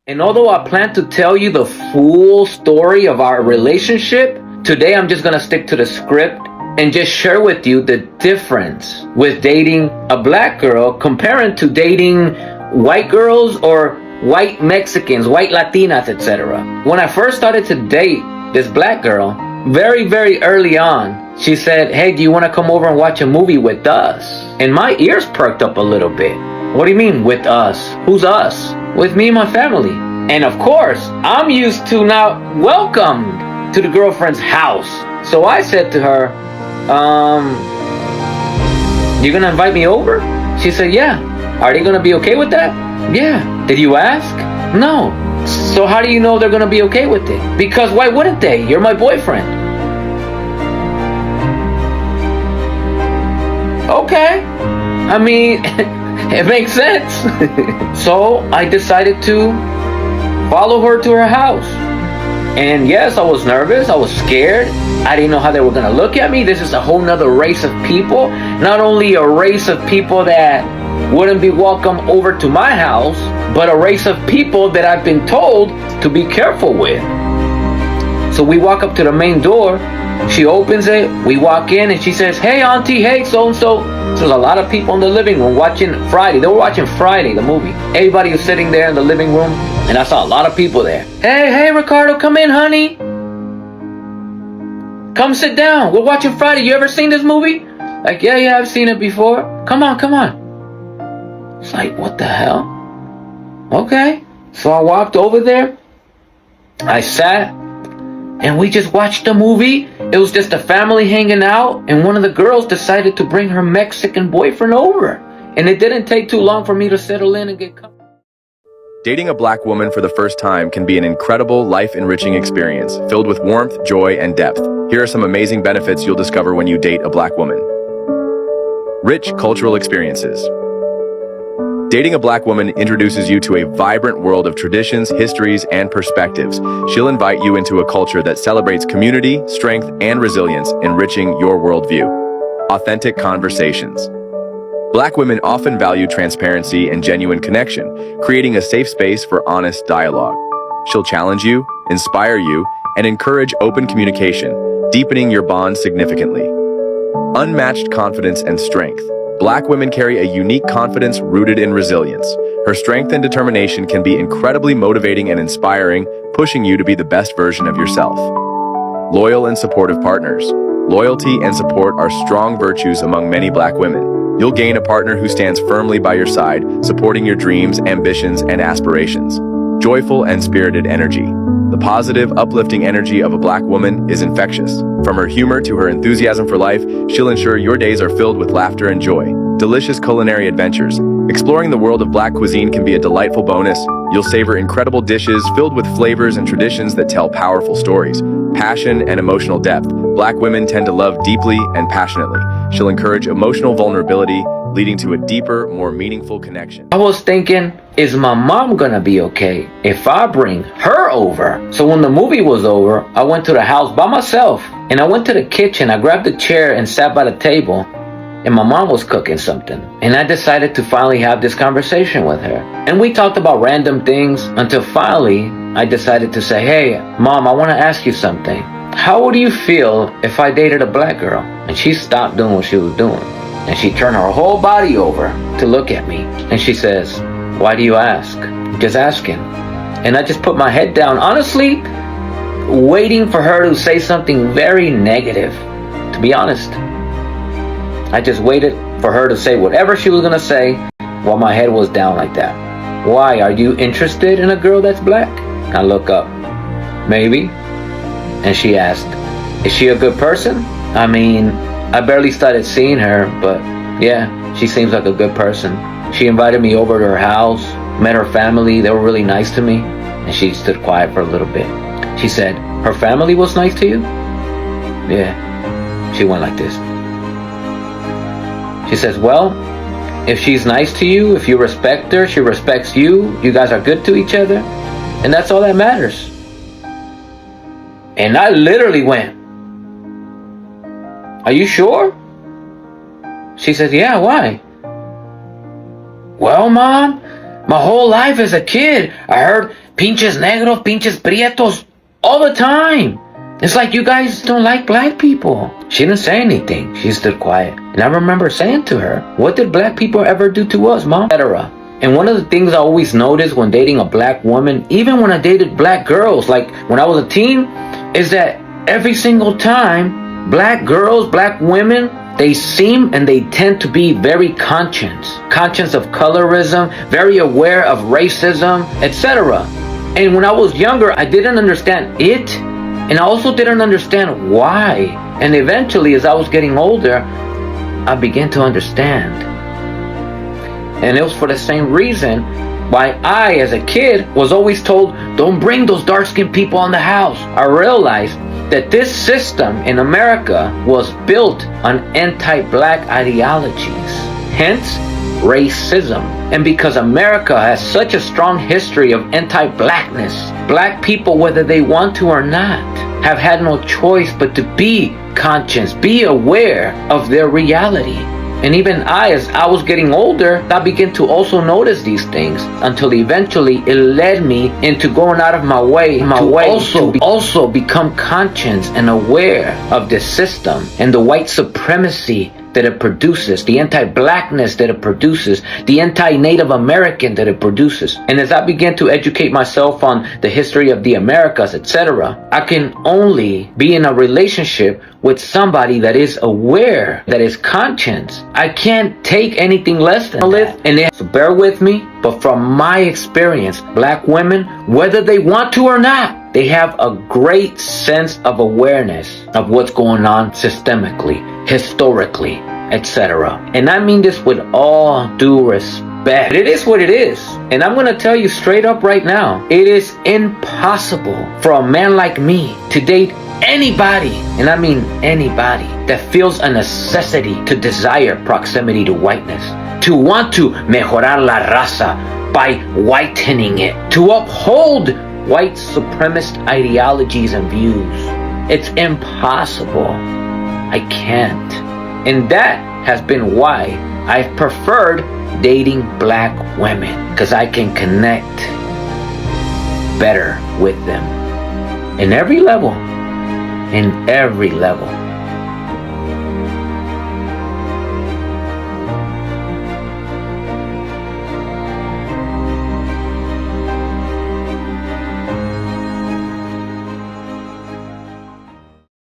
And although I plan to tell you the full story of our relationship, today I'm just gonna stick to the script and just share with you the difference with dating a black girl comparing to dating white girls or white Mexicans, white Latinas, etc. When I first started to date this black girl, very, very early on, she said, "Hey, do you want to come over and watch a movie with us?" And my ears perked up a little bit. What do you mean, with us? Who's us? With me and my family. And of course, I'm used to now welcomed to the girlfriend's house. So I said to her, you gonna invite me over? She said, yeah. Are they gonna be okay with that? Yeah. Did you ask? No. So how do you know they're gonna be okay with it? Because why wouldn't they? You're my boyfriend. Okay. I mean, it makes sense. So I decided to follow her to her house. And yes, I was nervous. I was scared. I didn't know how they were going to look at me. This is a whole nother race of people. Not only a race of people that wouldn't be welcome over to my house, but a race of people that I've been told to be careful with. So we walk up to the main door. She opens it. We walk in and she says, "Hey, auntie. Hey, so-and-so." So there's a lot of people in the living room watching Friday. They were watching Friday, the movie. Everybody was sitting there in the living room. And I saw a lot of people there. Hey, Ricardo, come in, honey. Come sit down. We're watching Friday. You ever seen this movie? Like, yeah, I've seen it before. Come on. It's like, what the hell? Okay. So I walked over there. I sat. And we just watched the movie. It was just a family hanging out. And one of the girls decided to bring her Mexican boyfriend over. And it didn't take too long for me to settle in and get comfortable. Dating a black woman for the first time can be an incredible, life-enriching experience, filled with warmth, joy, and depth. Here are some amazing benefits you'll discover when you date a black woman. Rich cultural experiences. Dating a black woman introduces you to a vibrant world of traditions, histories, and perspectives. She'll invite you into a culture that celebrates community, strength, and resilience, enriching your worldview. Authentic conversations. Black women often value transparency and genuine connection, creating a safe space for honest dialogue. She'll challenge you, inspire you, and encourage open communication, deepening your bond significantly. Unmatched confidence and strength. Black women carry a unique confidence rooted in resilience. Her strength and determination can be incredibly motivating and inspiring, pushing you to be the best version of yourself. Loyal and supportive partners. Loyalty and support are strong virtues among many black women. You'll gain a partner who stands firmly by your side, supporting your dreams, ambitions, and aspirations. Joyful and spirited energy. The positive, uplifting energy of a black woman is infectious. From her humor to her enthusiasm for life, she'll ensure your days are filled with laughter and joy. Delicious culinary adventures. Exploring the world of black cuisine can be a delightful bonus. You'll savor incredible dishes filled with flavors and traditions that tell powerful stories. Passion and emotional depth. Black women tend to love deeply and passionately. She'll encourage emotional vulnerability, leading to a deeper, more meaningful connection. I was thinking, is my mom gonna be okay if I bring her over? So when the movie was over, I went to the house by myself. And I went to the kitchen, I grabbed a chair and sat by the table. And my mom was cooking something. And I decided to finally have this conversation with her. And we talked about random things until finally I decided to say, "Hey, Mom, I want to ask you something. How would you feel if I dated a black girl?" And she stopped doing what she was doing. And she turned her whole body over to look at me. And she says, "Why do you ask?" "Just asking." And I just put my head down, honestly, waiting for her to say something very negative, to be honest. I just waited for her to say whatever she was going to say while my head was down like that. "Why? Are you interested in a girl that's black?" I look up. "Maybe." And she asked, "Is she a good person?" I mean, I barely started seeing her, but yeah, she seems like a good person. She invited me over to her house, met her family. They were really nice to me. And she stood quiet for a little bit. She said, "Her family was nice to you?" Yeah. She went like this. She says, "Well, if she's nice to you, if you respect her, she respects you, you guys are good to each other, and that's all that matters." And I literally went, "Are you sure?" She says, "Yeah, why?" "Well, Mom, my whole life as a kid, I heard pinches negros, pinches prietos, all the time. It's like you guys don't like black people. She didn't say anything. She stood quiet. And I remember saying to her, what did black people ever do to us, Mom? Etc. And one of the things I always noticed when dating a black woman, even when I dated black girls, like when I was a teen, is that every single time, black girls, black women, they seem and they tend to be very conscious of colorism, very aware of racism, etc. And when I was younger, I didn't understand it, and I also didn't understand why. And eventually, as I was getting older, I began to understand. And it was for the same reason why I, as a kid, was always told, don't bring those dark-skinned people in the house. I realized that this system in America was built on anti-black ideologies, hence racism. And because America has such a strong history of anti-blackness, black people, whether they want to or not, have had no choice but to be conscious, be aware of their reality. And even I, as I was getting older, I began to also notice these things until eventually it led me into going out of my way to also become conscious and aware of the system and the white supremacy that it produces, the anti-blackness that it produces, the anti-Native American that it produces. And as I began to educate myself on the history of the Americas, etc., I can only be in a relationship with somebody that is aware, that is conscious. I can't take anything less than that. And so bear with me, but from my experience, black women, whether they want to or not, they have a great sense of awareness of what's going on systemically, historically, etc. And I mean this with all due respect. It is what it is. And I'm going to tell you straight up right now, it is impossible for a man like me to date anybody, and I mean anybody, that feels a necessity to desire proximity to whiteness, to want to mejorar la raza by whitening it, to uphold white supremacist ideologies and views. It's impossible. I can't. And that has been why I've preferred dating black women, because I can connect better with them in every level.